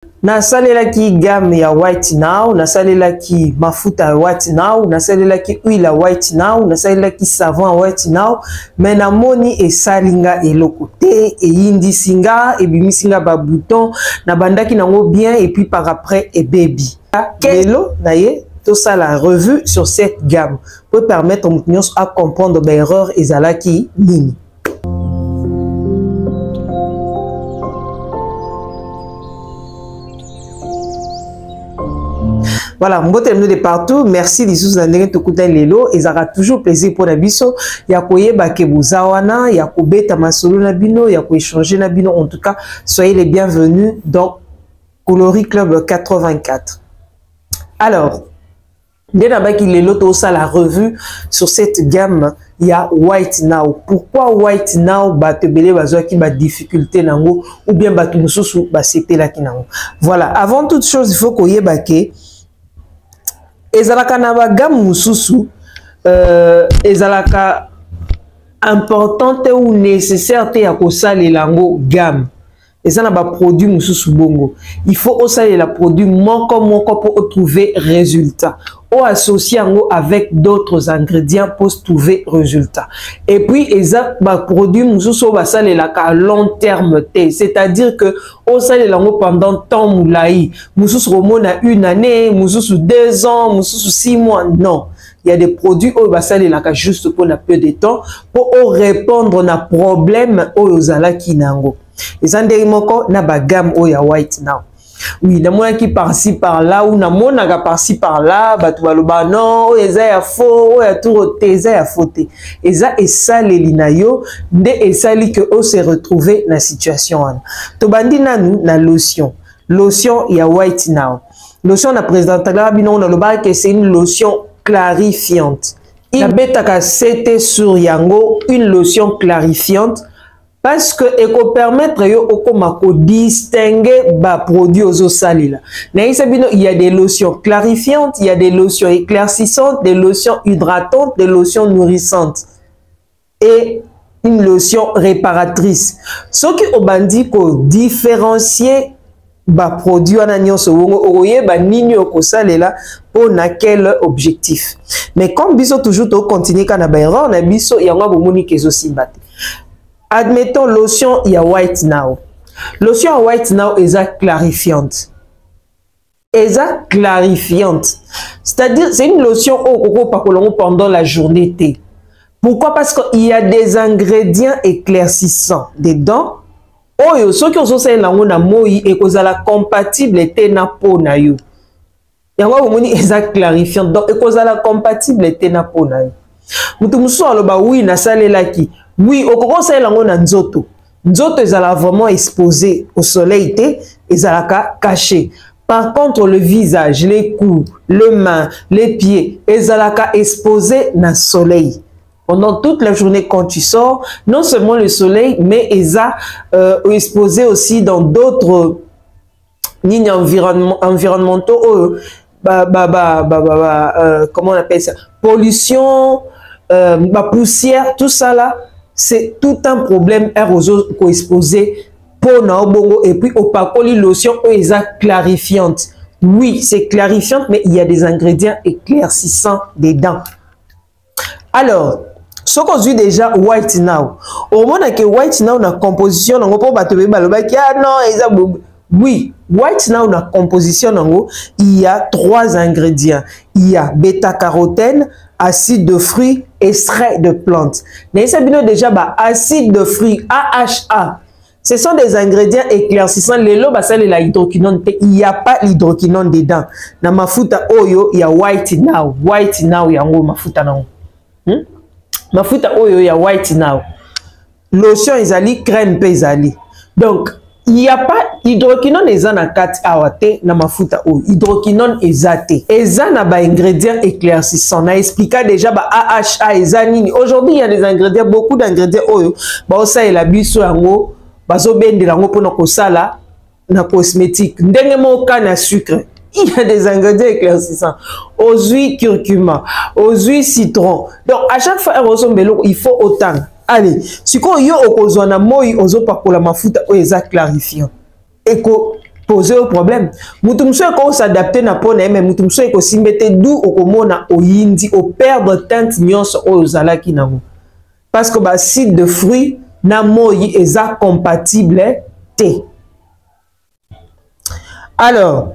Nasalelaki gamme ya White Now, nasalelaki mafuta ya White Now, nasalelaki huile ya White Now, nasalelaki savon ya White Now, mais namoni esalinga eloko te, eyindisinga, ebimisinga ba bouton, na bandaki nango bien et puis par après et baby. Kelo naye tout ça la revue sur cette gamme pour permettre aux gens à comprendre l'erreur ezalaki nini. Voilà, mbote de partout. Merci les sous andenge tokuta lelo. Et ça toujours plaisir pour Nabiso. Ya koye bake buzawana, ya kobeta masolo na bino, ya ko échanger na bino. En tout cas, soyez les bienvenus dans Coloris Club 84. Alors, dès d'abord qu'il est l'autre ça la revue sur cette gamme, il y a White Now. Pourquoi White Now ba te belé bazo ki ba difficulté nango ou bien ba tumususu ba c'était là ki nango. Voilà, avant toute chose, il faut koye bake ezalaka na ba gamme mususu ezalaka importante ou nécessaire te ya kosalela ngo gamme. Et na ba produit mususu bongo. Il faut osaler la produit moko pour trouver résultat. Ou associer ngo avec d'autres ingrédients pour trouver résultat. Et puis eza ba produit mususu ba salela ka long terme te, c'est-à-dire que osalela ngo pendant temps moulaï. Mususu romona une année, mususu 2 ans, mususu 6 mois, non. Il y a des produits où va salela ka juste pour la peu de temps pour répondre na problème aux zala kinango. Les andérimoko na ba gamme o ya White Now. Oui, na mona qui par-ci par-là ou na mona ga par-ci par-là, batu baloba non, eza ya faux, ya tout eza ya fauté. Eza esali linayo, nde esali que o se retrouver na situation wana. To bandi nanu na lotion. Lotion ya White Now. Lotion na présenté la bino na loba que c'est une lotion clarifiante. Il betaka c'était sur yango une lotion clarifiante. Parce que eko permettre yo okomako distinguer ba produits aux salila. Il y a des lotions clarifiantes, il y a des lotions éclaircissantes, des lotions hydratantes, des lotions nourrissantes et une lotion réparatrice. Ce qui obandi ko différencier ba produit wana nyonso wongo oye ba nini okosalela pour na quel objectif. Mais comme biso toujours to continuer kana ba erreur na biso yango bomoni kezo simbate. Admettons lotion ya White Now. Lotion ya White Now est clarifiante. Est clarifiante. C'est-à-dire c'est une lotion au pendant la journée. Pourquoi? Parce qu'il y a des ingrédients éclaircissants dedans. Oyo ceux qui ont ça na moi et kozala compatible te na peau na yo. Yango bomoni est clarifiante. Donc kozala compatible te na peau na yo. Mutu muso aloba oui na salelaki. Oui, au commence à l'angon nzoto. Nzoto ezala vraiment exposé au soleil te, ezalaka caché. Par contre, le visage, les coups, les mains, les pieds, ezalaka exposé na soleil. Pendant toute la journée quand tu sors, non seulement le soleil, mais eza exposé aussi dans d'autres lignes environnementaux. Comment on appelle ça? Pollution, poussière, tout ça là. C'est tout un problème aérosol qu'on exposé pour bongo et puis au pakoli lotion clarifiante. Oui, c'est clarifiante, mais il y a des ingrédients éclaircissants dedans. Alors, ce qu'on dit déjà White Now. Au moment que White Now na composition, on peut pas te non, oui, White Now na composition, il y a 3 ingrédients. Il y a bêta-carotène, acide de fruits, extrait de plantes. Mais ça déjà acide de fruits AHA. Ce sont des ingrédients éclaircissants. Les lots la hydroquinone, il n'y a pas l'hydroquinone dedans. Na mafuta oyo il y a White Now. White Now yango mafuta nango. Mafuta oyo il y a White Now. Lotion ezali, crème pe ezali. Donc il n'y a pas hydroquinone eza na 4 awate na mafuta o hydroquinone ezate eza na ba ingrédients éclaircissants na expliqué déjà ba AHA eza nini. Aujourd'hui il y a des ingrédients, beaucoup d'ingrédients oyo ba osalela biso yango bazo bendela yango pona kosala na cosmétique ndenge moka na sucre. Il y a des ingrédients éclaircissants aux huiles curcuma, aux huiles citron. Donc à chaque fois il faut autant. Allez, si vous avez un moi, vous avez la mafuta eza clarifiant. Et poser au problème. Mutumso eko s'adapter na pona mais mutumso eko simbete d'où okomona oyindi o perdre teinte nyonso o ozalaki nango. Parce que ba site de fruits na moyi eza compatible te. Alors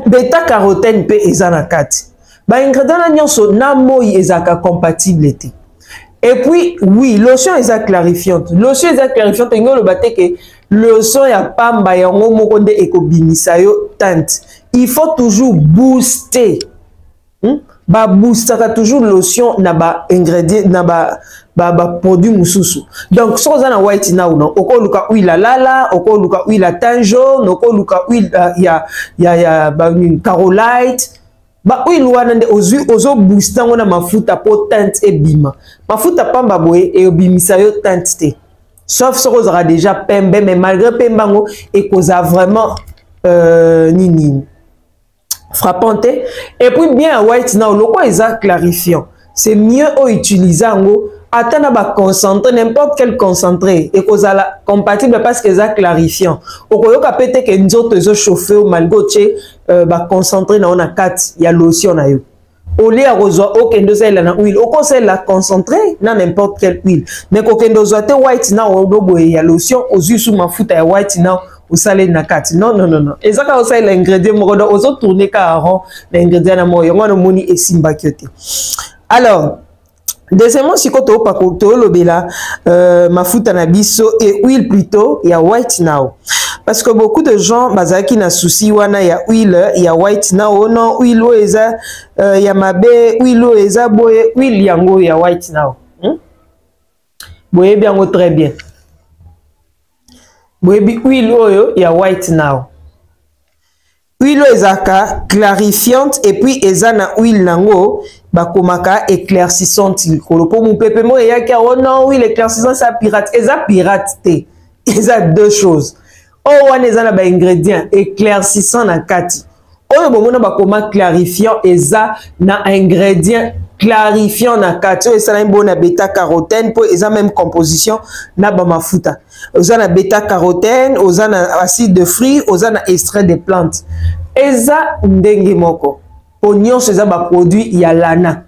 bêta carotène pe eza na kati. Ba ingrédients na nyonso na moyi ezaka compatible te. Et puis oui, lotion eza clarifiante. Lotion eza clarifiante ngo le baté que lotion ya pamba yango moko nde ekobimisa yo teinte. Il faut toujours booster. Ba boostaka toujours lotion na ba ingrédients na ba produit mususu. Donc so za na white now non, oko luka huile lala, oko luka huile tanjo, oko luka huile ya ba carolite. Ba huile wana nde ozo booster ngona mafuta po teinte e bima. Mafuta pamba boye e obimisa yo teinte te. Sauf ce qu'on aura déjà pembe, mais malgré pembango et qu'on a vraiment nini frappante. Et puis bien white now, le quoi est clarifiant. C'est mieux au utiliser atteindre ba concentré n'importe quel concentré et qu'on a compatible parce que ça clarifiant. Au quoi ka pété que nous autres chauffer au malgoche ba concentré na on a 4 il y a lotion na yo. Au lieu à rosoir aucun de celles na huile, au conseil la concentrer dans n'importe quelle huile. Mais aucun de zoate white na au dobo il y a lotion aux yeux sous ma foute à white na au salé na 4. Non non non non. Et ça quand ça l'ingrédient mo do aux autres tourner car l'ingrédient na mo yo moni et simba kyote. Alors deuxièmement, si tu as mafuta na biso et huile plutôt, il y a white now. Parce que beaucoup de gens, bazaki na souci wana ya huile, il y a white now, non, huile eza, il y a mabe, huile eza boye, huile yango, il y a white now. Boye bien, très bien. Boye huile oyo, il y a white now. Huile ezaka clarifiante et puis ezana huile nango bakomaka éclaircissante likolo po mon pepe mo eyaki oh non huile éclaircissante ça pirate eza pirate te eza deux choses oh wana ezana ba ingrédients éclaircissant na kati oyo bomona bakoma clarifiant eza na ingrédient clarifiant na kati oyo esala bona bêta carotène po eza même composition na ba mafuta oza na bêta carotène oza na acide de fruits oza na extrait de plantes eza ndenge moko po nyonso eza ba produit ya lana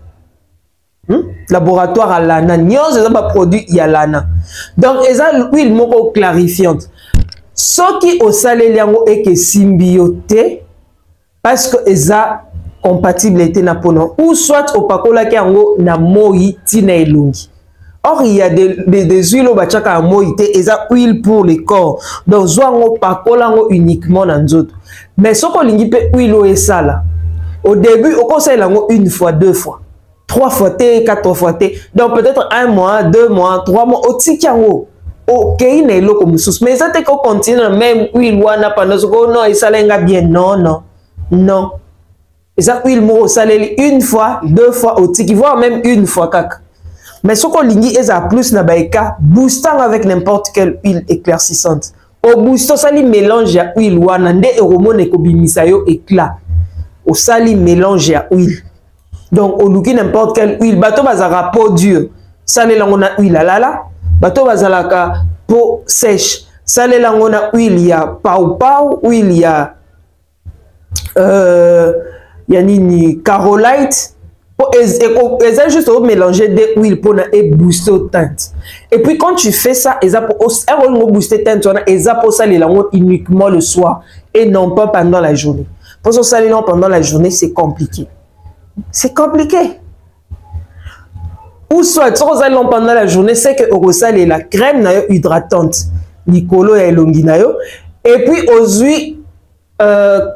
laboratoire à lana nyonso eza ba produit ya lana donc eza huile moko clarifiante soki osaleli yango eke symbiote parce que eza compatible na pono ou soit opakolaki yango na moyi tina elongi. Or il y a des huiles au bachaka à moyi te eza huile pour le corps donc zoango pakolango uniquement na nzoto mais soko lingi pe huile o esala au début au conseil lango une fois deux fois trois fois te quatre fois te donc peut-être un mois 2 mois 3 mois au tikiango ok ina eloko mususu mais ça te ko continue même huile wana pendant soko non esalenga bien non non non. Et ça, huile mo saleli une fois, 2 fois au tiki, voire même une fois kaka. Mais ce qu'on lingi est à plus na baïka, boostant avec n'importe quelle huile éclaircissante. Au boostant, ça li mélange à huile wanande et hormone kobimisa yo éclat. Au sali mélange à huile. Donc, au luki n'importe quelle huile, bato bazara peau dure. Sali langona huile alala, bato bazalaka peau sèche. Sali langona huile ya pau pau, huile ya yanini carolite et juste au mélanger des huiles pour booster teinte. Et puis quand tu fais ça, pour booster teinte, pour ça les langues uniquement le soir et non pas pendant la journée. Pour ça les langues pendant la journée, c'est compliqué. C'est compliqué. Ou soit si vous allez pendant la journée, c'est que vous allez la crème hydratante, Nicolo et Longinayo, et puis aux huiles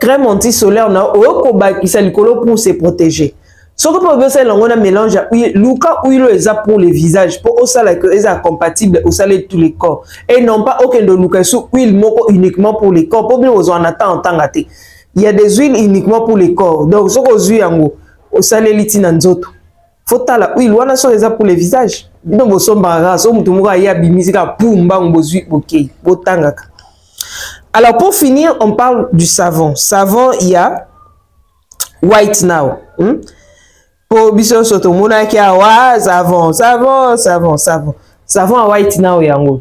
crème anti-solaire pour se protéger. Ce que vous pouvez on a mélange Luca huile pour le visage pour au salé que est compatible au salé tous les corps et non pas aucun de Luca sous huile moko uniquement pour les corps pour bien vous en attend en temps gâté. Il y a des huiles uniquement pour les corps donc ce que vous huile au salé litina nzoto faut la huile wana so les pour le visage donc vous sommes so mutu moko ya bimisika pumba ngozui OK botangaka. Alors pour finir, on parle du savon. Savon, il y a white now. Pour biso soto mona ki a savon, savon, savon, savon. Savon à white now yango.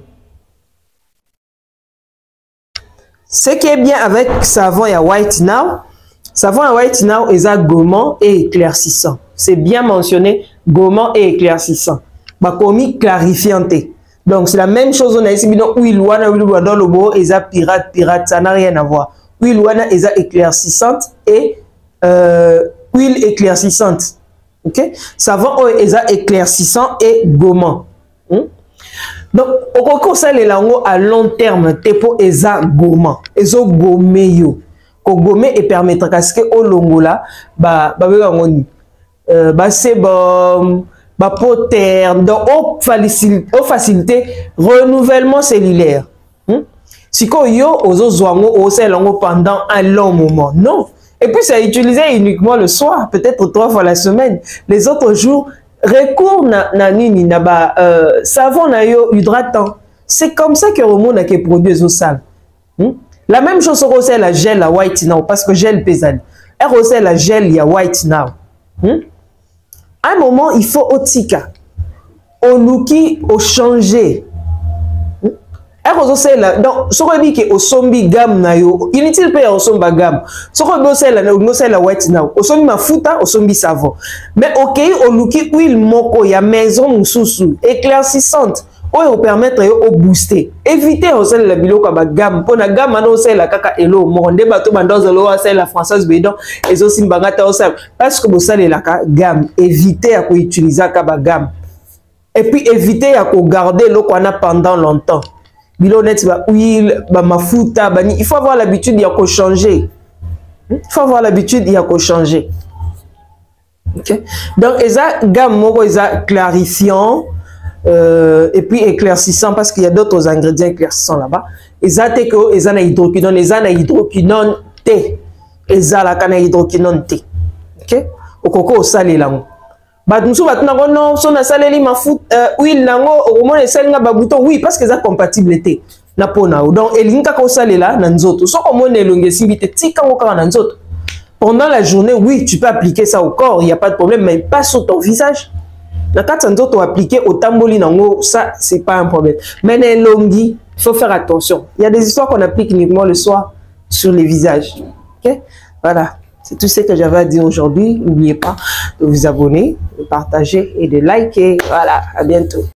Ce qui est bien avec savon et White Now, savon et White Now est gommant et éclaircissant. C'est bien mentionné, gommant et éclaircissant. Bah, commis clarifiante. Donc, c'est la même chose. On a ici, huile wana, huile wana dans le beau, et pirate, ça n'a rien à voir. Huile wana est éclaircissante et huile éclaircissante. Ok? Savon est éclaircissant et gommant. Donc, au conseil les langues à long terme, tepo eza gommant, ezo gommé yo. Ko gommé et permettre qu'à ce que au longo là, c'est bon, poter, donc au facilité renouvellement cellulaire. Si ko yo ozo zwango au sel lango pendant un long moment, non. Et puis c'est utilisé uniquement le soir, peut-être 3 fois la semaine. Les autres jours recours na nini na ba savon na yo hydratant. C'est comme ça que le monde a produit au sale. La même chose sur la gel à White Now parce que gel pesant. Et la gel ya White Now. À un moment il faut au tika, au looki, au changer. Donc ce qu'on dit que au sombi gamme na yo inutile pas au somba gamme ce qu'on dit la White Now au sombi mafuta au sombi savon mais ok au looki huile moko ya maison mususu éclaircissante ou permettre au booster éviter au sel la biloko ba gamme pour na gamme na au sel la kaka elo monde bato bandozo lo au sel la française bédon et aussi mbangata au sel parce que au sel la gamme éviter à utiliser ka ba gamme et puis éviter à garder l'eau qu'on a pendant longtemps. Bilonette, huile, mafuta, il faut avoir l'habitude d'y changer. Il faut avoir l'habitude d'y changer. Okay? Donc, il y a gamme clarifiant et puis éclaircissant parce qu'il y a d'autres ingrédients éclaircissants là-bas. Il y a hydroquinone, il y a hydroquinone T. Il y a hydroquinone T. Ok? Au coco, au salé là. Non, son asaleli mafuta huile nango au moins esenga ba bouton oui parce que ça compatibilité na pona donc elinga ko salela na nzoto so ko mona elonge sibite tika ngoka na nzoto pendant la journée oui tu peux appliquer ça au corps il y a pas de problème mais pas sur ton visage na kata nzoto appliquer au tamboli nango ça c'est pas un problème mais les longi il faut faire attention il y a des histoires qu'on applique uniquement le soir sur les visages. OK, voilà. C'est tout ce que j'avais à dire aujourd'hui. N'oubliez pas de vous abonner, de partager et de liker. Voilà, à bientôt.